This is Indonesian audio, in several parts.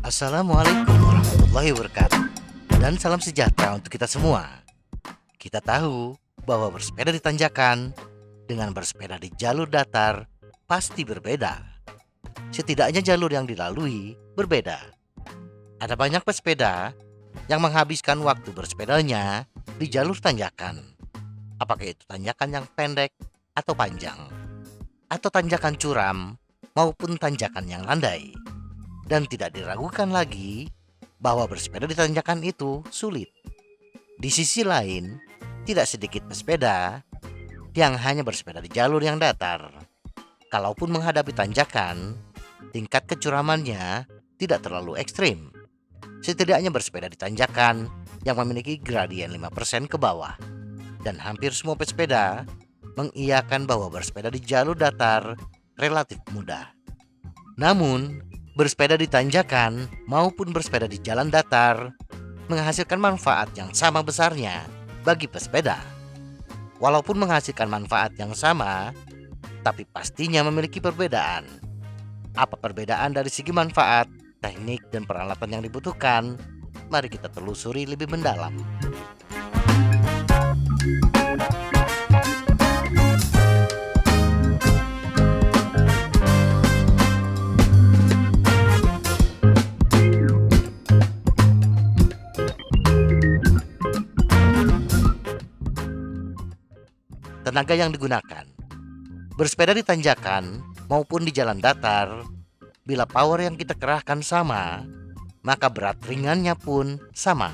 Assalamualaikum warahmatullahi wabarakatuh. Dan salam sejahtera untuk kita semua. Kita tahu bahwa bersepeda di tanjakan dengan bersepeda di jalur datar pasti berbeda. Setidaknya jalur yang dilalui berbeda. Ada banyak pesepeda yang menghabiskan waktu bersepedanya di jalur tanjakan. Apakah itu tanjakan yang pendek atau panjang, atau tanjakan curam maupun tanjakan yang landai. Dan tidak diragukan lagi bahwa bersepeda di tanjakan itu sulit. Di sisi lain, tidak sedikit pesepeda yang hanya bersepeda di jalur yang datar. Kalaupun menghadapi tanjakan, tingkat kecuramannya tidak terlalu ekstrim. Setidaknya bersepeda di tanjakan yang memiliki gradien 5% ke bawah. Dan hampir semua pesepeda mengiyakan bahwa bersepeda di jalur datar relatif mudah. Namun, bersepeda di tanjakan maupun bersepeda di jalan datar menghasilkan manfaat yang sama besarnya bagi pesepeda. Walaupun menghasilkan manfaat yang sama, tapi pastinya memiliki perbedaan. Apa perbedaan dari segi manfaat, teknik, dan peralatan yang dibutuhkan? Mari kita telusuri lebih mendalam. Tenaga yang digunakan. Bersepeda di tanjakan maupun di jalan datar, bila power yang kita kerahkan sama, maka berat ringannya pun sama.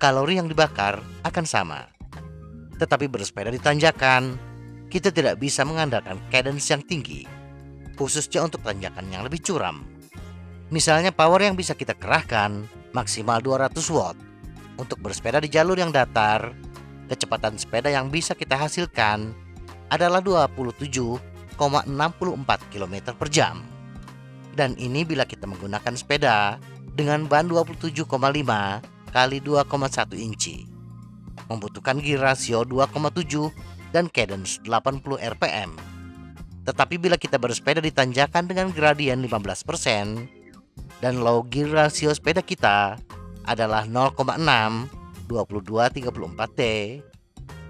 Kalori yang dibakar akan sama. Tetapi bersepeda di tanjakan, kita tidak bisa mengandalkan cadence yang tinggi, khususnya untuk tanjakan yang lebih curam. Misalnya power yang bisa kita kerahkan maksimal 200 watt. Untuk bersepeda di jalur yang datar, kecepatan sepeda yang bisa kita hasilkan adalah 27,64 km per jam. Dan ini bila kita menggunakan sepeda dengan ban 27,5 kali 2,1 inci. Membutuhkan gear rasio 2,7 dan cadence 80 rpm. Tetapi bila kita bersepeda di tanjakan dengan gradien 15% dan low gear rasio sepeda kita adalah 0,6 2234T,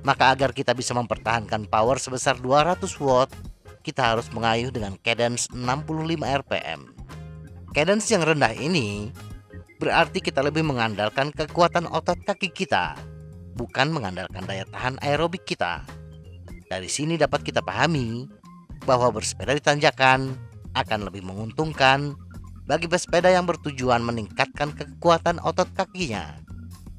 maka agar kita bisa mempertahankan power sebesar 200 watt, kita harus mengayuh dengan cadence 65 rpm. Cadence yang rendah ini berarti kita lebih mengandalkan kekuatan otot kaki kita, bukan mengandalkan daya tahan aerobik kita. Dari sini dapat kita pahami bahwa bersepeda di tanjakan akan lebih menguntungkan bagi pesepeda yang bertujuan meningkatkan kekuatan otot kakinya.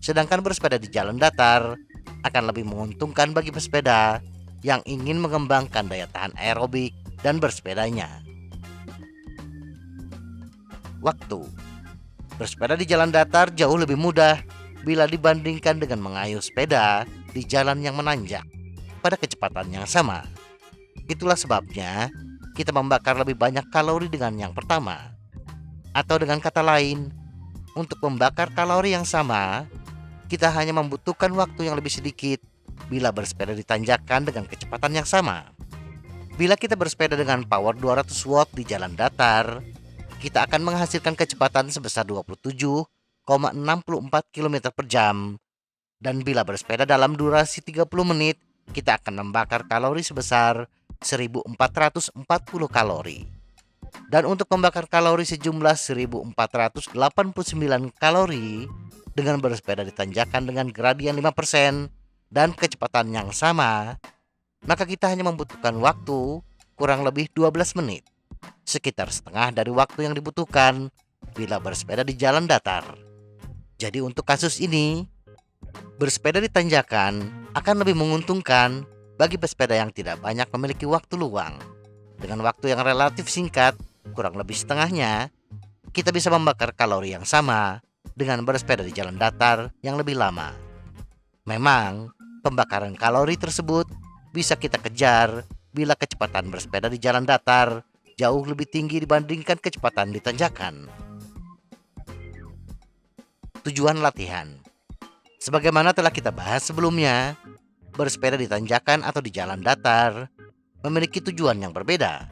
Sedangkan bersepeda di jalan datar akan lebih menguntungkan bagi pesepeda yang ingin mengembangkan daya tahan aerobik dan bersepedanya. Waktu. Bersepeda di jalan datar jauh lebih mudah bila dibandingkan dengan mengayuh sepeda di jalan yang menanjak pada kecepatan yang sama. Itulah sebabnya kita membakar lebih banyak kalori dengan yang pertama. Atau dengan kata lain, untuk membakar kalori yang sama, kita hanya membutuhkan waktu yang lebih sedikit bila bersepeda di tanjakan dengan kecepatan yang sama. Bila kita bersepeda dengan power 200 watt di jalan datar, kita akan menghasilkan kecepatan sebesar 27,64 km per jam. Dan bila bersepeda dalam durasi 30 menit, kita akan membakar kalori sebesar 1440 kalori. Dan untuk membakar kalori sejumlah 1489 kalori dengan bersepeda di tanjakan dengan gradien 5% dan kecepatan yang sama, maka kita hanya membutuhkan waktu kurang lebih 12 menit, sekitar setengah dari waktu yang dibutuhkan bila bersepeda di jalan datar. Jadi untuk kasus ini, bersepeda di tanjakan akan lebih menguntungkan bagi pesepeda yang tidak banyak memiliki waktu luang. Dengan waktu yang relatif singkat, kurang lebih setengahnya, kita bisa membakar kalori yang sama dengan bersepeda di jalan datar yang lebih lama. Memang, pembakaran kalori tersebut bisa kita kejar bila kecepatan bersepeda di jalan datar jauh lebih tinggi dibandingkan kecepatan di tanjakan. Tujuan latihan. Sebagaimana telah kita bahas sebelumnya, bersepeda di tanjakan atau di jalan datar memiliki tujuan yang berbeda.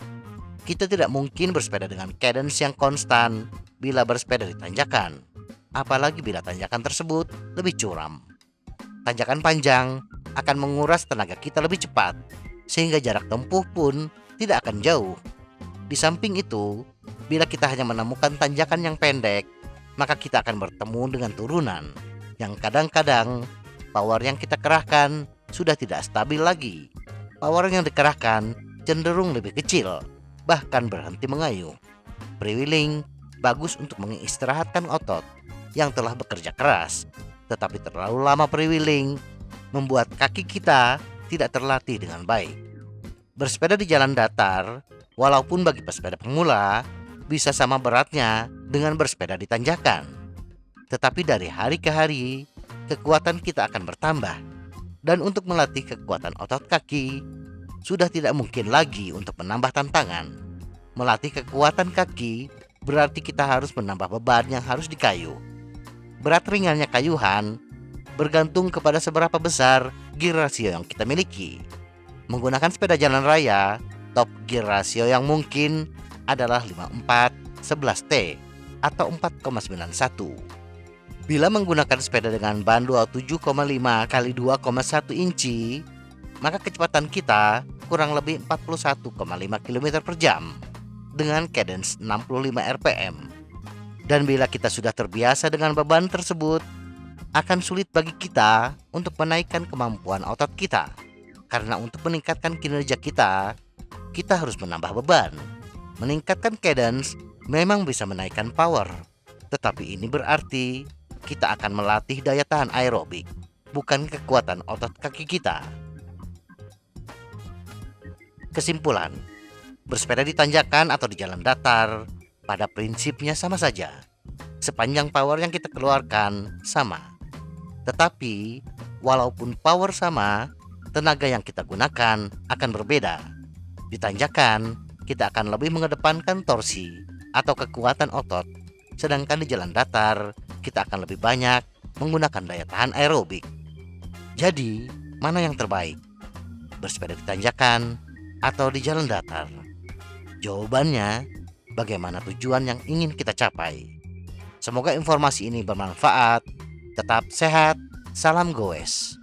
Kita tidak mungkin bersepeda dengan cadence yang konstan bila bersepeda di tanjakan, apalagi bila tanjakan tersebut lebih curam. Tanjakan panjang akan menguras tenaga kita lebih cepat, sehingga jarak tempuh pun tidak akan jauh. Di samping itu, bila kita hanya menemukan tanjakan yang pendek, maka kita akan bertemu dengan turunan yang kadang-kadang power yang kita kerahkan sudah tidak stabil lagi. Power yang dikerahkan cenderung lebih kecil, bahkan berhenti mengayuh. Freewheeling bagus untuk mengistirahatkan otot yang telah bekerja keras, tetapi terlalu lama freewheeling membuat kaki kita tidak terlatih dengan baik. Bersepeda di jalan datar, walaupun bagi pesepeda pemula, bisa sama beratnya dengan bersepeda di tanjakan. Tetapi dari hari ke hari, kekuatan kita akan bertambah. Dan untuk melatih kekuatan otot kaki, sudah tidak mungkin lagi untuk menambah tantangan. Melatih kekuatan kaki berarti kita harus menambah beban yang harus dikayuh. Berat ringannya kayuhan bergantung kepada seberapa besar gear ratio yang kita miliki. Menggunakan sepeda jalan raya, top gear ratio yang mungkin adalah 54-11T atau 4,91. Bila menggunakan sepeda dengan ban 27,5 x 2,1 inci, maka kecepatan kita kurang lebih 41,5 km per jam dengan cadence 65 rpm. Dan bila kita sudah terbiasa dengan beban tersebut, akan sulit bagi kita untuk menaikkan kemampuan otot kita. Karena untuk meningkatkan kinerja kita harus menambah beban. Meningkatkan cadence memang bisa menaikkan power, tetapi ini berarti kita akan melatih daya tahan aerobik, bukan kekuatan otot kaki kita. Kesimpulan, bersepeda di tanjakan atau di jalan datar pada prinsipnya sama saja, sepanjang power yang kita keluarkan sama. Tetapi, walaupun power sama, tenaga yang kita gunakan akan berbeda. Di tanjakan, kita akan lebih mengedepankan torsi atau kekuatan otot, sedangkan di jalan datar, kita akan lebih banyak menggunakan daya tahan aerobik. Jadi, mana yang terbaik? Bersepeda di tanjakan atau di jalan datar? Jawabannya, bagaimana tujuan yang ingin kita capai. Semoga informasi ini bermanfaat. Tetap sehat, salam goes.